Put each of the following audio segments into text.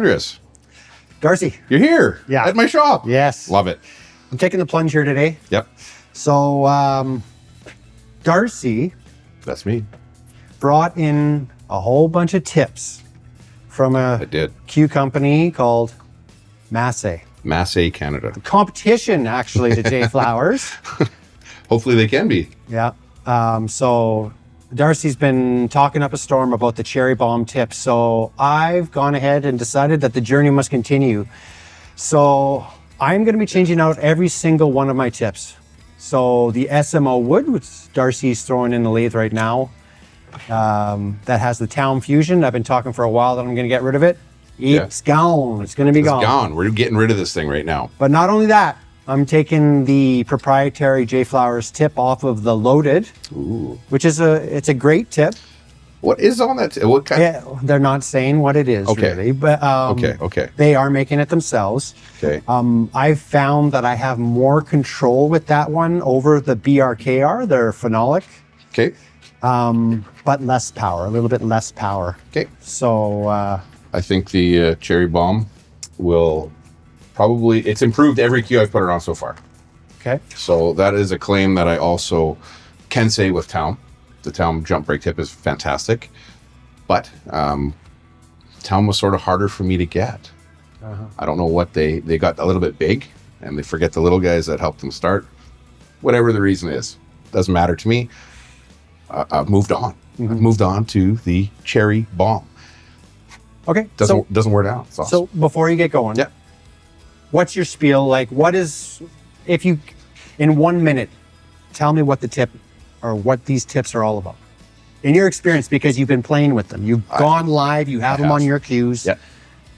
Andreas, Darcy. you're here Yeah. at my shop. Yes. Love it. I'm taking the plunge here today. Yep. So, Darcy That's me. brought in a whole bunch of tips from I a did. Q company called Masse. Massé Canada. Competition, actually, to JFlowers. Hopefully they can be. Yeah. So Darcy's been talking up a storm about the cherry bomb tips. So I've gone ahead and decided that the journey must continue. So I'm going to be changing out every single one of my tips. So the SMO wood, which Darcy's throwing in the lathe right now, that has the Town Fusion. I've been talking for a while that I'm going to get rid of it. It's gone. It's going to be It's gone. gone. We're getting rid of this thing right now. But not only that, I'm taking the proprietary JFlowers tip off of the loaded, Ooh. which is it's a great tip. What is on that? What kind? Yeah, they're not saying what it is really, but Okay. they are making it themselves. Okay. I've found that I have more control with that one over the BRKR, their phenolic, Okay. but less power, a little bit less power. Okay. So I think the cherry bomb will probably, it's improved every cue I've put it on so far. okay, So that is a claim that I also can say with Town. The Town jump brake tip is fantastic, but Town was sort of harder for me to get. I don't know what they got a little bit big and they forget the little guys that helped them start. Whatever the reason is, doesn't matter to me. I've moved on. I've moved on to the cherry bomb. okay. Doesn't wear down. It's awesome. So before you get going, Yeah. what's your spiel? Like, what is, if you, in 1 minute, tell me what the tip or what these tips are all about. In your experience, because you've been playing with them, you've gone live, you have them on your cues. Yeah.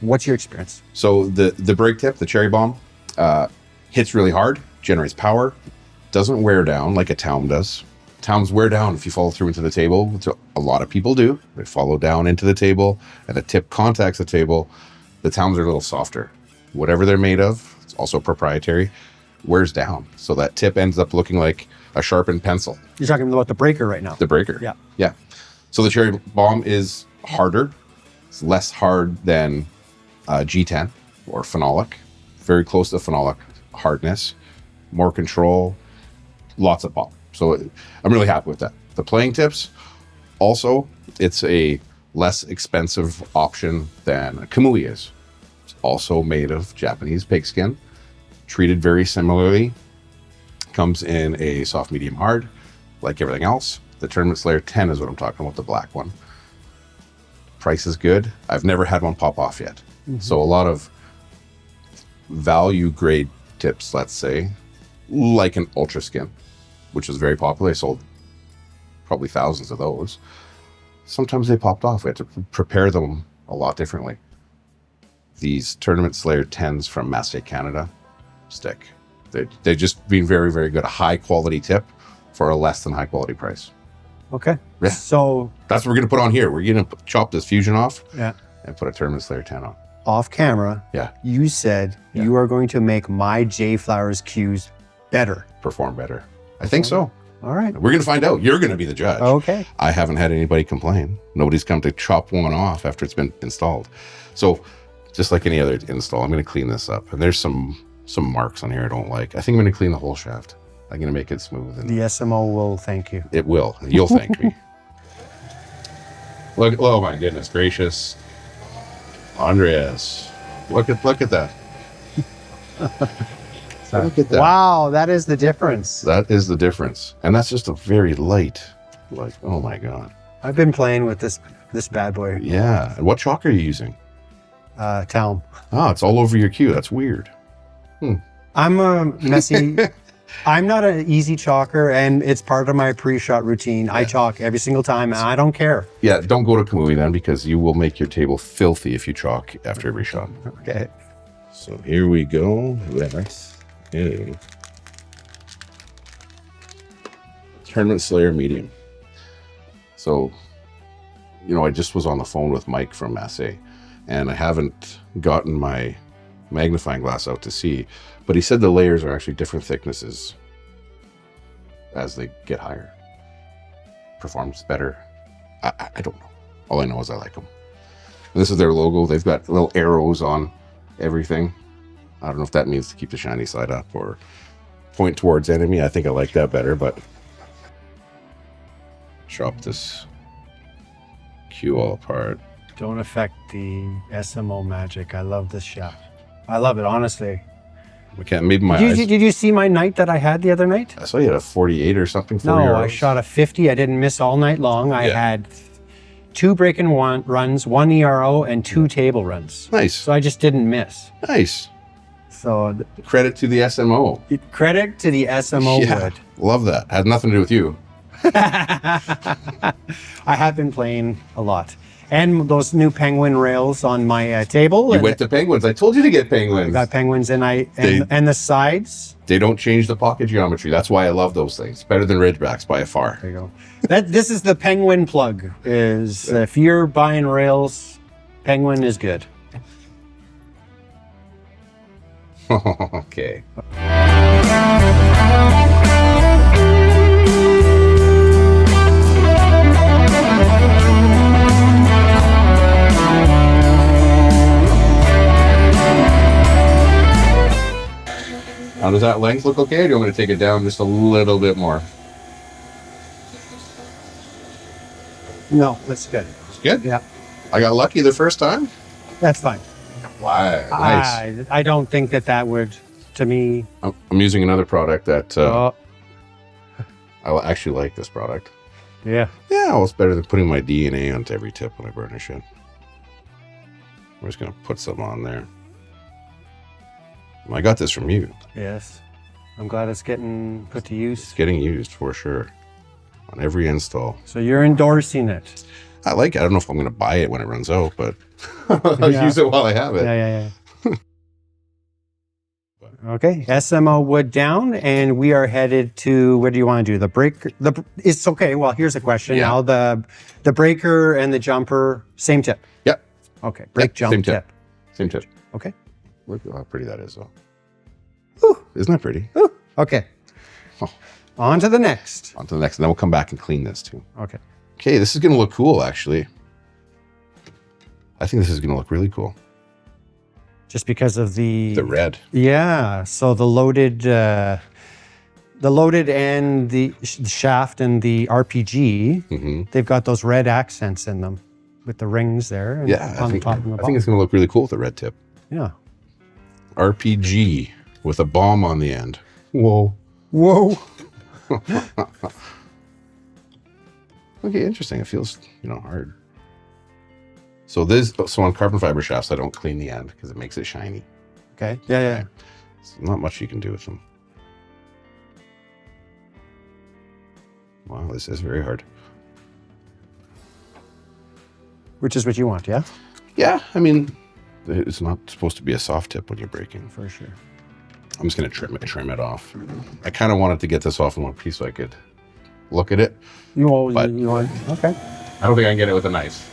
What's your experience? So the brake tip, the cherry bomb, hits really hard, generates power, doesn't wear down like a Town does. Towns wear down if you follow through into the table, which a lot of people do. They follow down into the table and the tip contacts the table. The Towns are a little softer. Whatever they're made of, it's also proprietary, wears down. So that tip ends up looking like a sharpened pencil. You're talking about the breaker right now. The breaker. Yeah. Yeah. So the cherry bomb is harder. It's less hard than G10 or phenolic. Very close to phenolic hardness. More control. Lots of pop. So I'm really happy with that. The playing tips, also, it's a less expensive option than a Kamui is. It's also made of Japanese pigskin, treated very similarly. Comes in a soft, medium, hard, like everything else. The Tournament Slayer 10 is what I'm talking about, the black one. Price is good. I've never had one pop off yet. So a lot of value grade tips, let's say, like an Ultra Skin, which was very popular. I sold probably thousands of those. Sometimes they popped off. We had to prepare them a lot differently. These Tournament Slayer 10s from Massé Canada stick. They've just been very, very good. A high quality tip for a less than high quality price. Okay. Yeah. So That's what we're going to put on here. We're going to chop this Fusion off yeah, and put a Tournament Slayer 10 on. off camera, Yeah. you said you are going to make my JFlowers cues better. Perform better. I think so. All right. We're going to find out. You're going to be the judge. Okay. I haven't had anybody complain. Nobody's come to chop one off after it's been installed. So just like any other install, I'm going to clean this up. And there's some marks on here I don't like. I think I'm going to clean the whole shaft. I'm going to make it smooth. And The SMO will thank you. it will. You'll thank me. Look! Oh my goodness gracious, Andreas! Look at that. Look at that. Wow, that is the difference. That is the difference, and that's just a very light. Like, oh my god. I've been playing with this bad boy. Yeah. And what chalk are you using? Town. Oh, it's all over your cue. That's weird. I'm a messy. I'm not an easy chalker, and it's part of my pre-shot routine. I chalk every single time, and I don't care. Yeah. Don't go to Kamui then, because you will make your table filthy if you chalk after every shot. Okay. So here we go. That's a Tournament Slayer medium. So, I just was on the phone with Mike from Masse, and I haven't gotten my magnifying glass out to see, but he said the layers are actually different thicknesses as they get higher. Performs better. I don't know. All I know is I like them. This is their logo. They've got little arrows on everything. I don't know if that means to keep the shiny side up or point towards enemy. I think I like that better, but chop this cue all apart. Don't affect the SMO magic. I love this shaft. I love it, honestly. I can't, maybe my Did eyes. you, did you see my night that I had the other night? I saw you had a 48 or something. No, I shot a 50. I didn't miss all night long. I had 2 break-in runs, 1 ERO, and 2 table runs. Nice. So I just didn't miss. Nice. So Credit to the SMO. credit to the SMO wood. Love that. Had nothing to do with you. I have been playing a lot. And those new penguin rails on my table. You went to penguins. I told you to get penguins. Got penguins and and the sides. They don't change the pocket geometry. That's why I love those things. Better than Ridgebacks by a far. There you go. This is the penguin plug. Is if you're buying rails, penguin is good. Okay. Now, does that length look okay, or do you want me to take it down just a little bit more? No, that's good. It's good? Yeah, I got lucky the first time? that's fine. Wow, nice. I don't think that would, to me. I'm using another product that Oh, I actually like this product. yeah. Yeah, well, it's better than putting my DNA onto every tip when I burnish it. I'm just going to put some on there. I got this from you. Yes. I'm glad it's getting put to use. It's getting used for sure on every install. So you're endorsing it. I like it. I don't know if I'm going to buy it when it runs out, but I'll use it while I have it. Yeah. Okay, SMO wood down, and we are headed to, what do you want to do? The breaker, it's okay. Well, here's a question Yeah. now. The breaker and the jumper, same tip. Yep. Okay, break, jump, same tip. Same tip. Okay. Look how pretty that is, though. Ooh. Isn't that pretty? Ooh. Okay. Oh. On to the next. On to the next, and then we'll come back and clean this too. Okay. Okay, this is going to look cool, actually. I think this is going to look really cool. Just because of the red. Yeah. So the loaded and the shaft and the RPG, they've got those red accents in them with the rings there. And Yeah, on the top and the I bottom. think it's going to look really cool with the red tip. Yeah. RPG with a bomb on the end. Whoa. Whoa. Okay, interesting. It feels, hard. So on carbon fiber shafts, I don't clean the end because it makes it shiny. Okay. Yeah. So not much you can do with them. Wow, this is very hard. Which is what you want, yeah? Yeah, I mean, it's not supposed to be a soft tip when you're breaking. For sure. I'm just going to trim it off. I kind of wanted to get this off in one piece so I could look at it. You want? Okay. I don't think I can get it with a knife.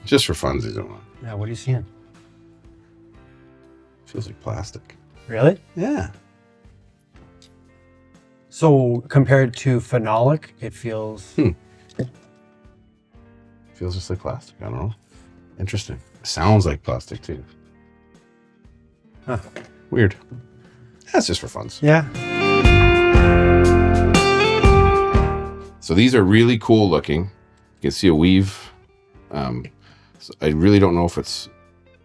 Just for funsies, don't want. Yeah, what are you seeing? Feels like plastic. Really? Yeah. So compared to phenolic, it feels... Feels just like plastic. I don't know. Interesting. Sounds like plastic too. Huh. Weird. That's just for funs. Yeah. So these are really cool looking. You can see a weave. So I really don't know if it's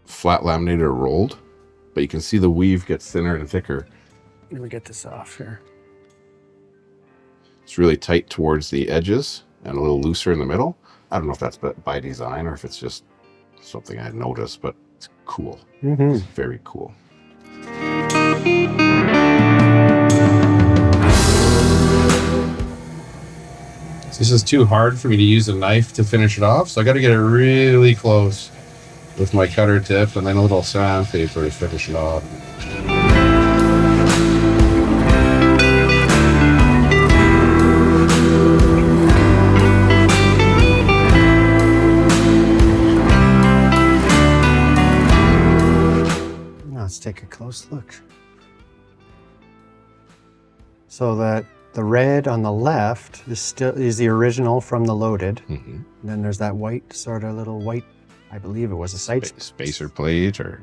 flat laminated or rolled, but you can see the weave gets thinner and thicker. Let me get this off here. It's really tight towards the edges and a little looser in the middle. I don't know if that's by design or if it's just something I noticed, but it's cool. It's very cool. This is too hard for me to use a knife to finish it off, so I got to get it really close with my cutter tip and then a little sandpaper to finish it off. Now let's take a close look. So that the red on the left is the original from the loaded. And then there's that white, sort of little white, I believe it was a sight spacer plate, or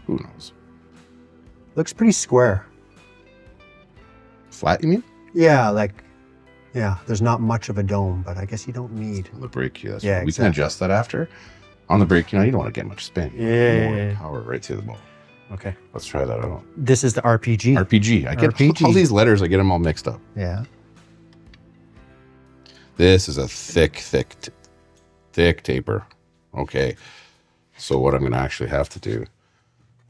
who knows. Looks pretty square. Flat, you mean? Yeah, there's not much of a dome, but I guess you don't need. On the brake, yes. Yeah, We can adjust that after. On the brake, you don't want to get much spin. Yeah. Power right through the ball. Okay. Let's try that out. This is the RPG. RPG. I get RPG. all these letters, I get them all mixed up. Yeah. This is a thick taper. Okay. So what I'm going to actually have to do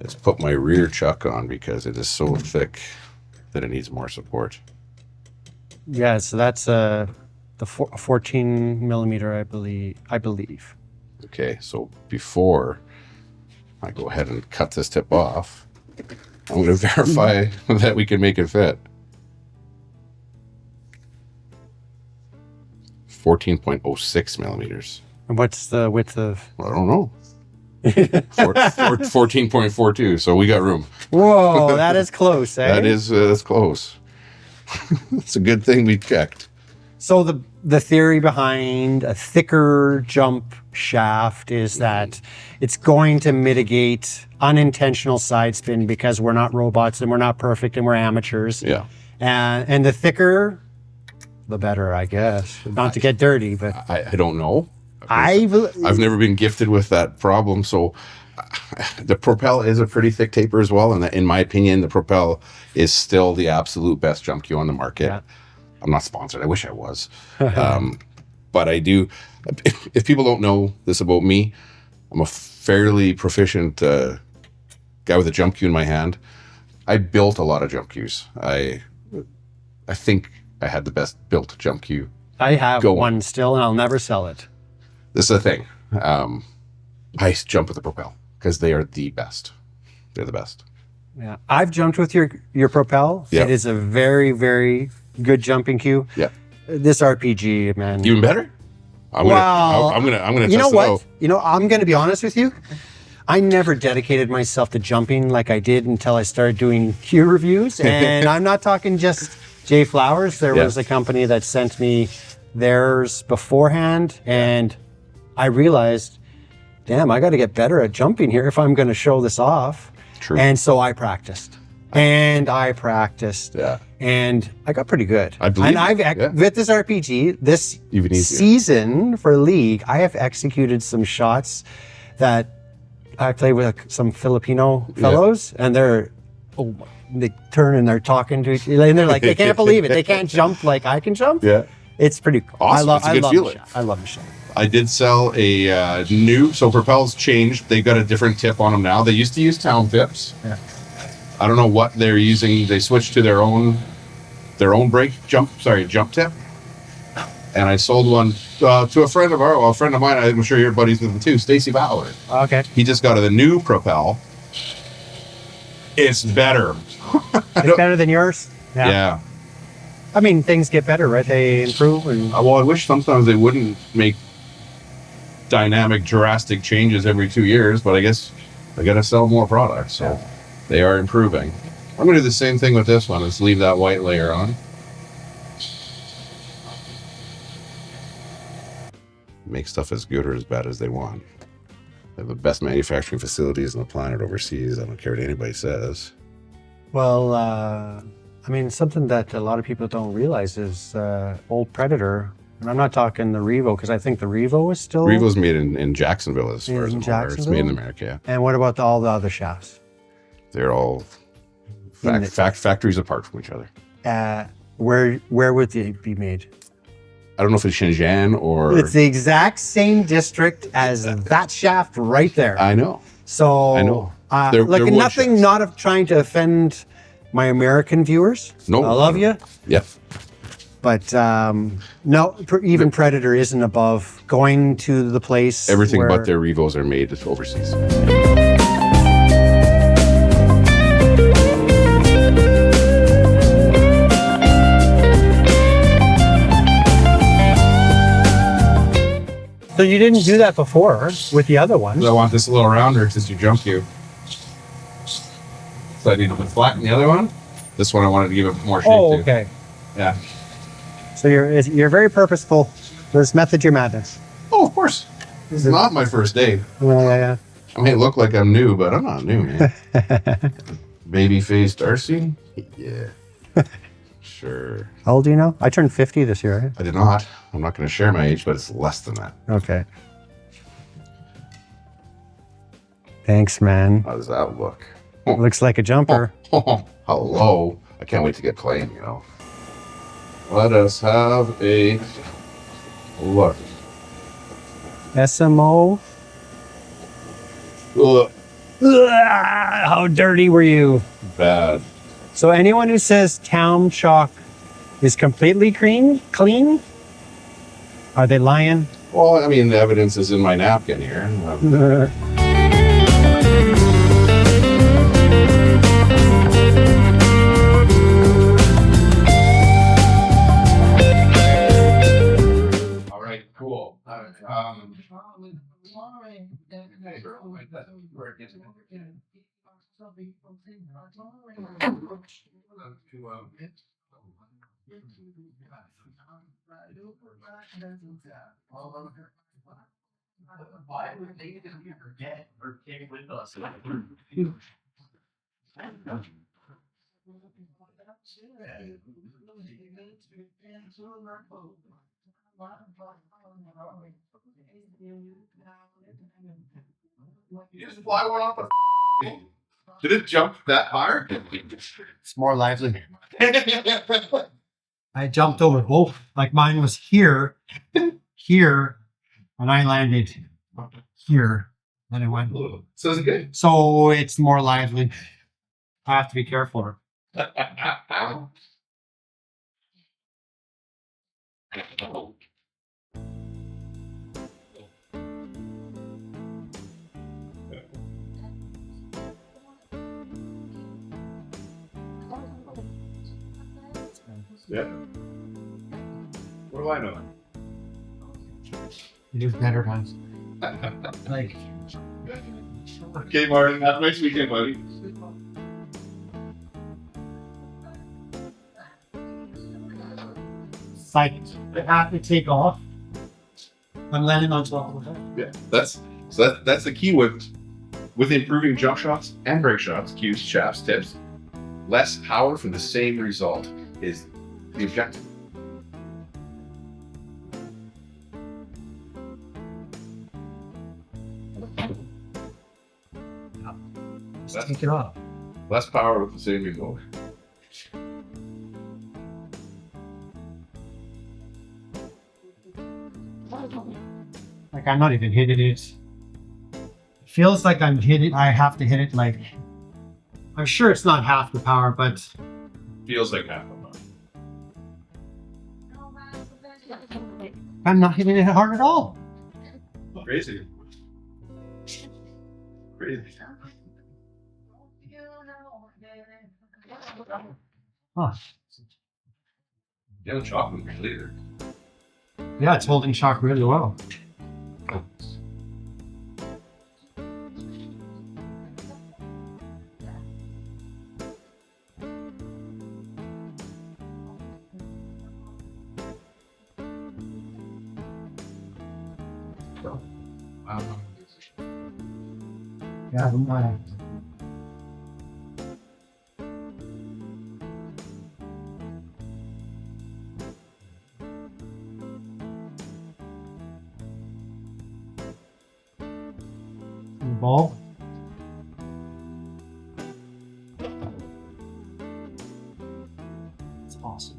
is put my rear chuck on because it is so thick that it needs more support. Yeah, so that's the 14 millimeter, I believe. Okay, so before I go ahead and cut this tip off, I'm going to verify that we can make it fit. 14.06 millimeters. And what's the width of? I don't know. 14.42, so we got room. Whoa, that is close, eh? That's close. It's a good thing we checked. So the theory behind a thicker jump shaft is that it's going to mitigate unintentional side spin because we're not robots and we're not perfect and we're amateurs. Yeah. And the thicker, the better, I guess. Not to get dirty, but I don't know. I've never been gifted with that problem. So the Propel is a pretty thick taper as well. And in my opinion, the Propel is still the absolute best jump cue on the market. Yeah. I'm not sponsored. I wish I was. But I do. If people don't know this about me, I'm a fairly proficient guy with a jump cue in my hand. I built a lot of jump cues. I think I had the best built jump cue. I have one still, and I'll never sell it. This is the thing. I jump with the Propel because they are the best. They're the best. Yeah, I've jumped with your Propel. Yep. It is a very, very good jumping cue. Yeah. This RPG, man. Even better? I'm gonna test it out. You know, I'm gonna be honest with you. I never dedicated myself to jumping like I did until I started doing cue reviews. And I'm not talking just JFlowers. There was a company that sent me theirs beforehand, and I realized, damn, I got to get better at jumping here if I'm going to show this off. True. And so I practiced. Yeah. And I got pretty good. I believe. And with this RPG, this season for League, I have executed some shots that I played with some Filipino fellows, and they turn and they're talking to each other, and they're like, they can't believe it. They can't jump like I can jump. Yeah. It's pretty cool. Awesome. I love the shot. I did sell a new, so Propel's changed. They've got a different tip on them now. They used to use town tips. Yeah. I don't know what they're using. They switched to their own jump tip. And I sold one to a friend of a friend of mine. I'm sure your buddies with them too, Stacy Ballard. Okay. He just got the new Propel. It's better. It's better than yours? Yeah. I mean, things get better, right? They improve. And well, I wish sometimes they wouldn't make dynamic, drastic changes every 2 years, but I guess I got to sell more products, so they are improving. I'm going to do the same thing with this one. Let's leave that white layer on. Make stuff as good or as bad as they want. They have the best manufacturing facilities on the planet overseas. I don't care what anybody says. Well, I mean, something that a lot of people don't realize is old Predator. And I'm not talking the Revo, because I think the Revo is still... Revo's made in Jacksonville, as far as I'm aware. It's made in America, yeah. And what about all the other shafts? They're all factories apart from each other. Where would they be made? I don't know if it's Shenzhen or... It's the exact same district as that shaft right there. I know. So... I know. Like nothing, not trying to offend my American viewers. No. I love you. Yep. But no, even Predator isn't above going to the place. Everything but their Revos are made overseas. So you didn't do that before with the other ones. I want this a little rounder since you jump cue. So I need to flatten the other one. This one I wanted to give it more shape to. Okay. Yeah. So you're very purposeful. This method your madness. Oh, of course. This is not my first date. Yeah. I may look like I'm new, but I'm not new, man. Babyface Darcy? Yeah. Sure. How old do you know? I turned 50 this year, right? I did not. I'm not going to share my age, but it's less than that. Okay. Thanks, man. How does that look? Looks like a jumper. Hello. I can't wait to get playing, you know. Let us have a look. SMO. Ugh, How dirty were you? bad. So anyone who says town chalk is completely clean, are they lying? Well, I mean, the evidence is in my napkin here. All right, cool. You just fly one off the. Did it jump that hard? It's more lively. I jumped over both. Like mine was here, here, and I landed here. And it went. So is it good? So it's more lively. I have to be careful. Yeah. What do I know? You do better times. Like. Okay, Martin, have a nice weekend, buddy. It's like I have to take off. I'm landing on top of it. Yeah, that's the key with improving jump shots and break shots, cues, shafts, tips. Less power for the same result is the objective. Let's take it off. Less power with the same result. Like I'm not even hitting it. It feels like I'm hitting. I have to hit it like. I'm sure it's not half the power, but Feels like half a month. I'm not hitting it hard at all. Crazy. Crazy. Huh. You haven't shot with me either. Yeah, it's holding shock really well. Yeah, I'm not. Ball. It's awesome.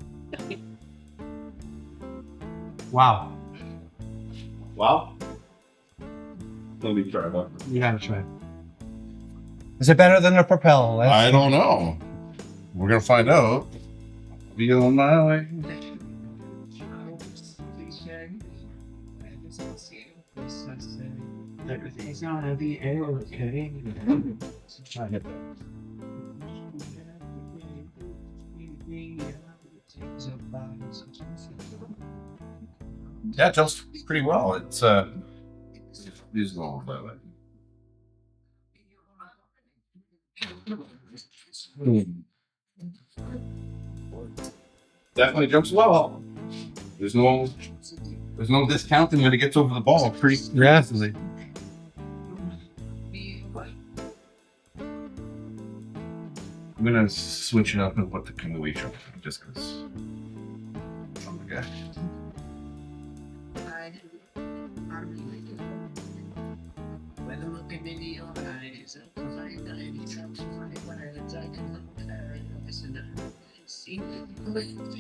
Wow. Wow. Let me try that. You gotta try it. Is it better than a Propel? I don't know. We're gonna find out. I'll be on my way. Everything's gonna be okay. I hit Yeah, it jumps pretty well. It's these long by the way. Definitely jumps well. There's no discounting when it gets over the ball pretty rapidly. I'm gonna switch it up and put the canoe jump just because. Oh my gosh.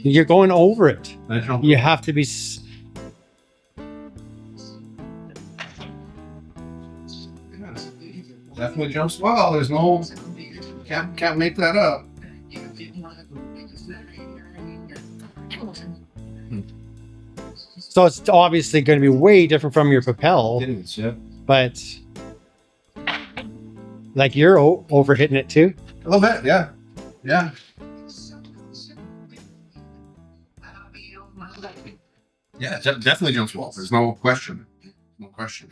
You're going over it. That jump. You have to be. Definitely jumps well. There's no can't make that up. So it's obviously going to be way different from your Propel, Yeah. but like you're over hitting it too. A little bit, yeah. Yeah. Yeah, definitely jumps well. There's no question. No question.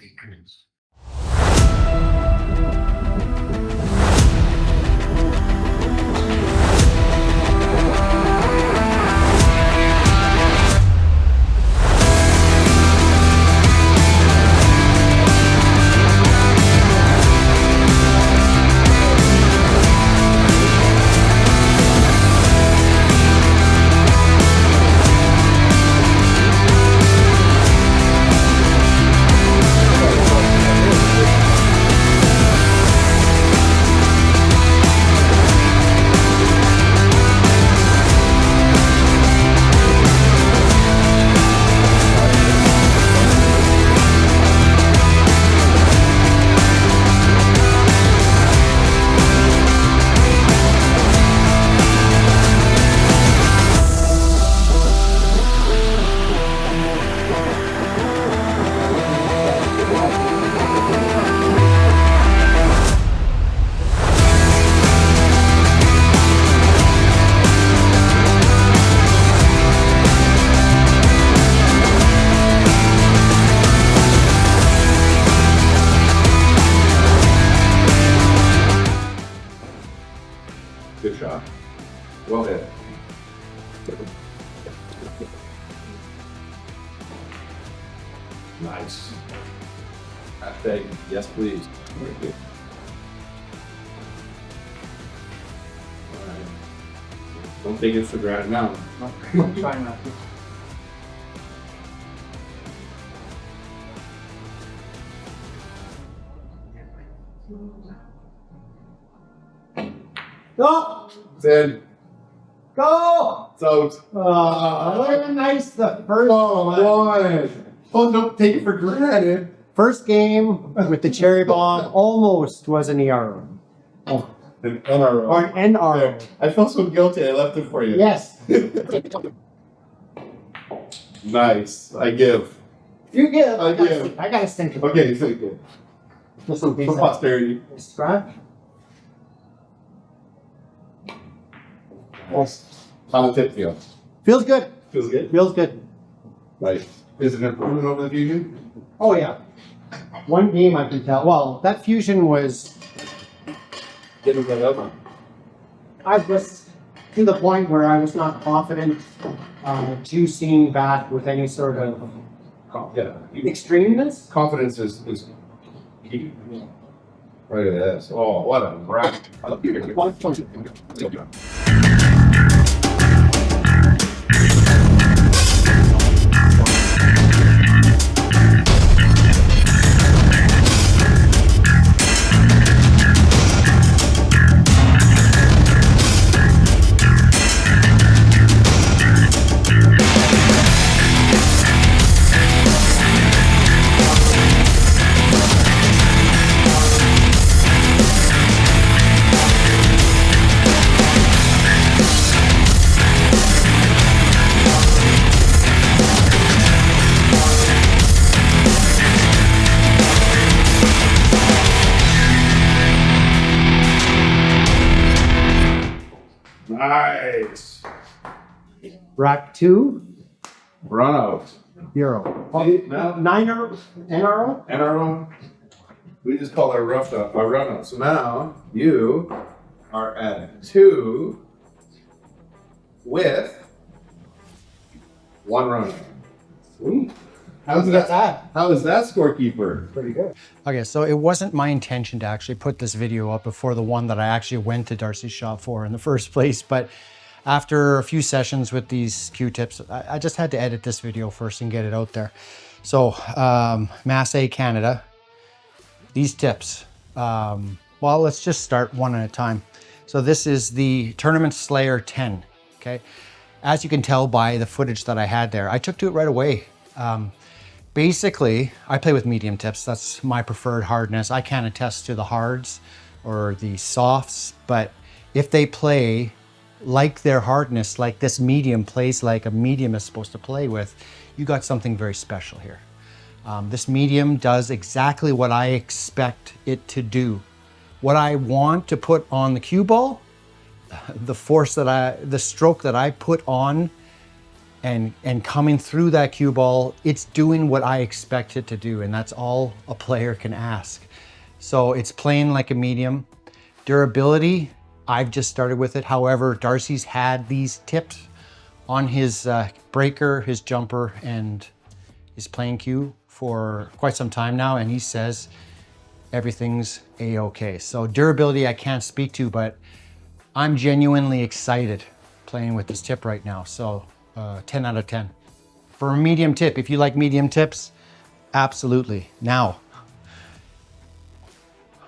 Good shot. Well hit. Nice. Hashtag yes, please. Very good. All right. Don't take it for granted now. I'm trying not to. Go! It's in. Go! It's out. Very nice. The first one. Oh, don't take it for granted. First game with the cherry bomb almost was an ERO. Oh, An NRO. or an NRO. I felt so guilty. I left it for you. Yes. Nice. I give. You give. I give. I gotta stink. Okay, so good. Just in case For posterity. scratch. How the tip feel? Feels good. Feels good. Feels good. Right. Is it an improvement over the Fusion? Oh yeah. One game I can tell. Well, that fusion was. Getting that up. I was to the point where I was not confident juicing back with any sort of Yeah. extremeness. Confidence is key. Right at this. Oh, what a rack. Nice. Rack 2, Run out. 0. No. 9 NRO? NRO. We just call it a rough up, a run out. So now you are at 2 with 1 run. Ooh. How is that scorekeeper? Pretty good. Okay, so it wasn't my intention to actually put this video up before the one that I actually went to Darcy's shop for in the first place, but after a few sessions with these Q-tips, I just had to edit this video first and get it out there. So, Massé Canada, these tips. Well, let's just start one at a time. So this is the Tournament Slayer 10, okay? As you can tell by the footage that I had there, I took to it right away. Basically, I play with medium tips. That's my preferred hardness. I can't attest to the hards or the softs, but if they play like their hardness, like this medium plays like a medium is supposed to play with, you got something very special here. This medium does exactly what I expect it to do. What I want to put on the cue ball, the stroke that I put on and coming through that cue ball, it's doing what I expect it to do, and that's all a player can ask. So it's playing like a medium. Durability, I've just started with it. However, Darcy's had these tips on his breaker, his jumper, and his playing cue for quite some time now, and he says everything's a-okay. So durability I can't speak to, but I'm genuinely excited playing with this tip right now. So 10 out of 10. For a medium tip, if you like medium tips, absolutely. Now,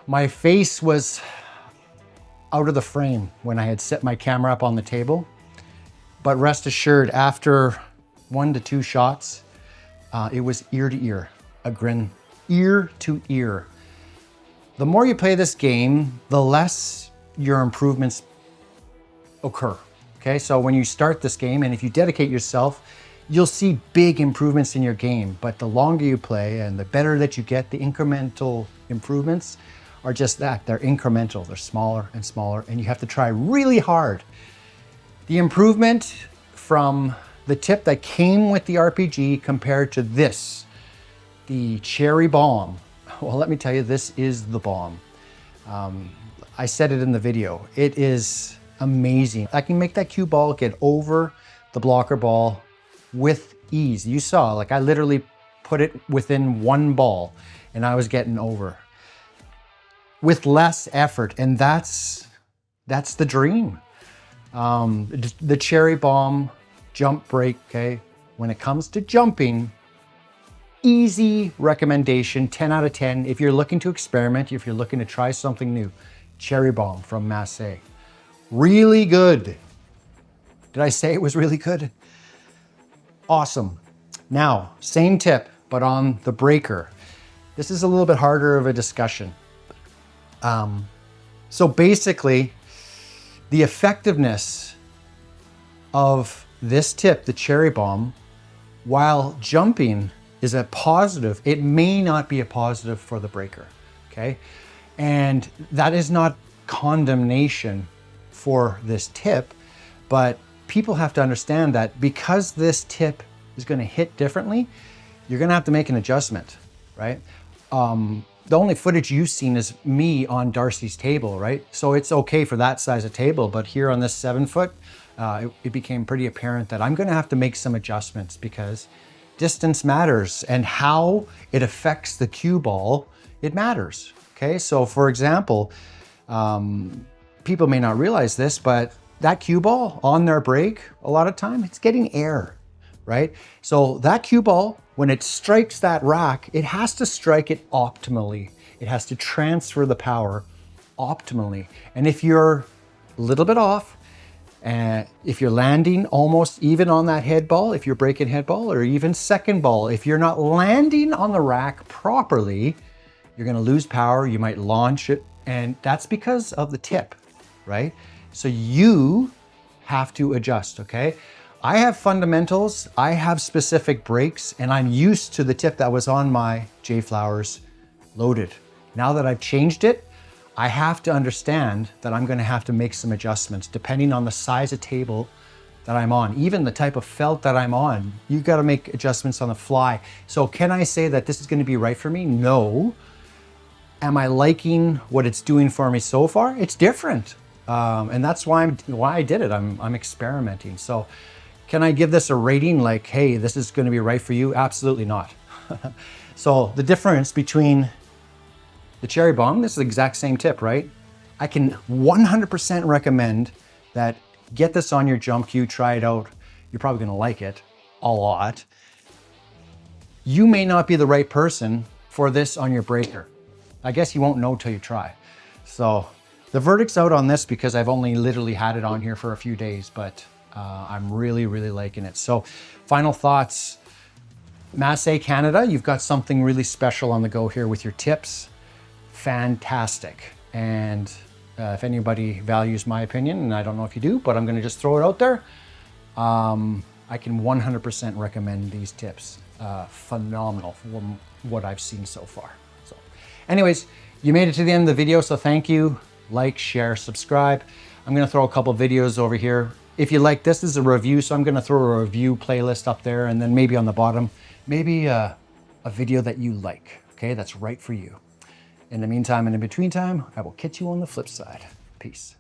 my face was out of the frame when I had set my camera up on the table, but rest assured, after 1 to 2 shots, it was ear to ear, a grin, ear to ear. The more you play this game, the less your improvements occur. Okay, so when you start this game, and if you dedicate yourself, you'll see big improvements in your game. But the longer you play and the better that you get, the incremental improvements are just that. They're incremental, they're smaller and smaller, and you have to try really hard. The improvement from the tip that came with the RPG compared to this, the Cherry Bomb. Well, let me tell you, this is the bomb. I said it in the video. It is amazing. I can make that cue ball get over the blocker ball with ease. You saw, like I literally put it within 1 ball and I was getting over with less effort. And that's the dream. The Cherry Bomb jump break, okay? When it comes to jumping, easy recommendation, 10 out of 10. If you're looking to experiment, if you're looking to try something new, Cherry Bomb from Masse. Really good. Did I say it was really good? Awesome. Now, same tip, but on the breaker. This is a little bit harder of a discussion. So basically, the effectiveness of this tip, the Cherry Bomb, while jumping is a positive, it may not be a positive for the breaker, okay? And that is not condemnation for this tip, but people have to understand that because this tip is going to hit differently, you're going to have to make an adjustment, right? The only footage you've seen is me on Darcy's table, right? So it's okay for that size of table, but here on this 7 foot, it became pretty apparent that I'm going to have to make some adjustments because distance matters, and how it affects the cue ball, it matters, okay? So for example, people may not realize this, but that cue ball on their break, a lot of time, it's getting air, right? So that cue ball, when it strikes that rack, it has to strike it optimally. It has to transfer the power optimally. And if you're a little bit off, if you're landing almost even on that head ball, if you're breaking head ball, or even second ball, if you're not landing on the rack properly, you're gonna lose power, you might launch it, and that's because of the tip, right? So you have to adjust, okay? I have fundamentals, I have specific breaks, and I'm used to the tip that was on my JFlowers loaded. Now that I've changed it, I have to understand that I'm gonna have to make some adjustments depending on the size of table that I'm on, even the type of felt that I'm on. You gotta make adjustments on the fly. So can I say that this is gonna be right for me? No. Am I liking what it's doing for me so far? It's different. And that's why I did it. I'm experimenting. So Can I give this a rating like, hey, this is going to be right for you? Absolutely not. So the difference between the cherry bomb, this is the exact same tip, right? I can 100% recommend that get this on your jump cue, try it out. You're probably going to like it a lot. You may not be the right person for this on your breaker. I guess you won't know till you try. So the verdict's out on this because I've only literally had it on here for a few days, but I'm really, really liking it. So final thoughts, Massé Canada, you've got something really special on the go here with your tips. Fantastic. And if anybody values my opinion, and I don't know if you do, but I'm gonna just throw it out there. I can 100% recommend these tips. Phenomenal from what I've seen so far. So anyways, you made it to the end of the video, so thank you. Like, share, subscribe. I'm gonna throw a couple videos over here. If you like this is a review, so I'm gonna throw a review playlist up there, and then maybe on the bottom, maybe a video that you like, okay? That's right for you. In the meantime and in between time, I will catch you on the flip side. Peace.